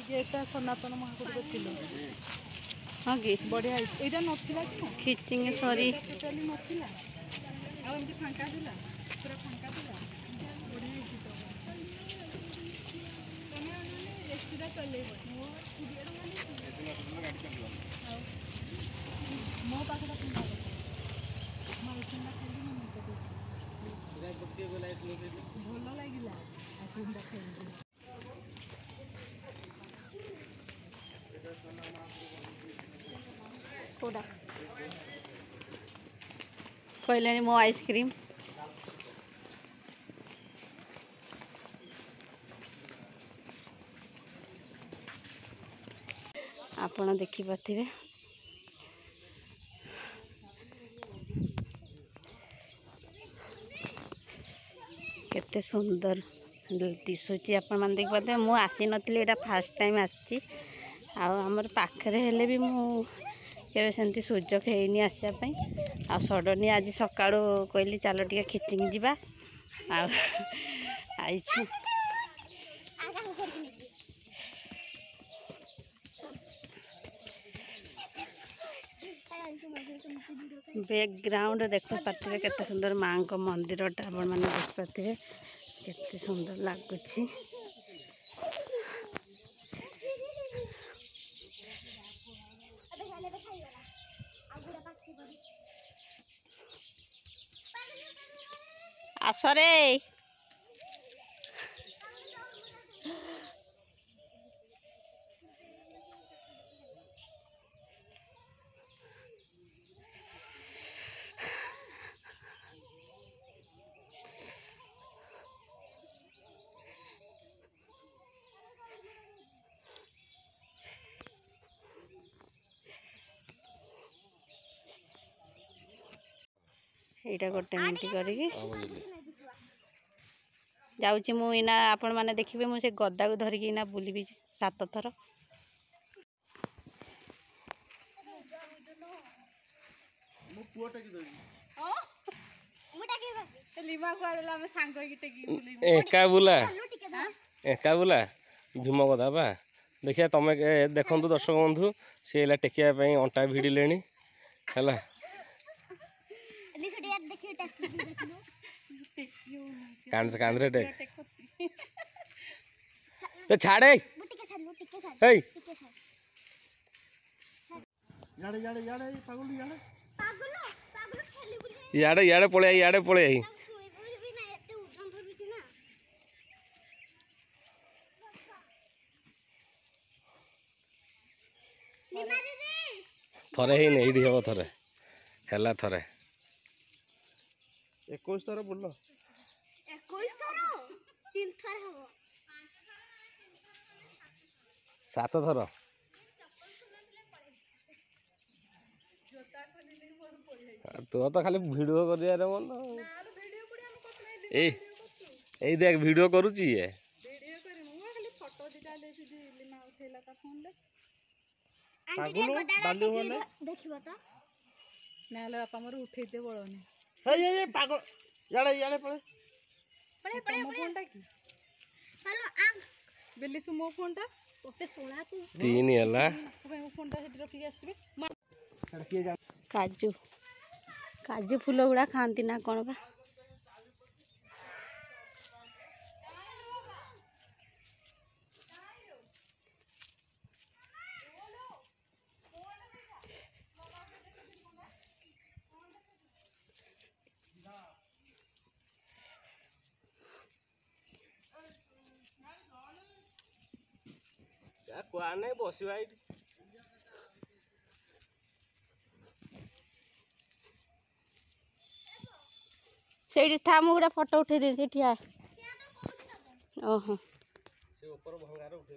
ये सनातन महाकुड़ चिलो हाँ कि बढ़िया यहाँ नाला कि खिचिंग सॉरी टोटाली नाला आमती फांका थी पूरा फांका थी बढ़िया तुम एसीटा चल मो पाखे भल लगे कोड़ा कहले मो आइसक्रीम आपण देखि पाथिबे केते सुंदर दिशुची आपण मान देख पाते मु आसी नथली एटा फर्स्ट टाइम आछि आ हमर पाखरे हेले भी मु केबे सेंती सुजोग हेनी आसिया पई आ सडनली आज सकाळो कहली चलो टिके खिचिंग जिबा आ आइछु बैकग्राउंड देख पारे केते सुंदर माँ को मंदिर टा आपण माने देख पारे केते सुंदर लागुछि आसरे एटा गोटे मिनट करिकी जाऊँगी मु इना आपण माने देखिबे मु से गद्दा को धरिकी इना बुलबी 7 थर एका बुला भीम गदा बा देखिए तुम देखु दर्शक बंधु सी टेकिया अंटा भिड़े है कांद्रे टेक छाड़े याड़े पड़े थरे ही नहीं हम थरे है थरे 21 थर बोल 21 थर 3 थर हबो 7 थर तो खाली वीडियो कर मन ए देख वीडियो करूची ये देखिबो तो नाले बापा मोर उठेते बळनी हे पागल याड़े पड़े मो फोन टा की हेलो आ बेली सु मो फोन टा ओते सोला तू 3 हला मो फोन टा सेठी रखी आछबे काजू काजू फूल गुड़ा खाती ना कौन बा नहीं बसवा से था मुझे फोटो उठे दे ठिया ओहो से ऊपर भंगार उठे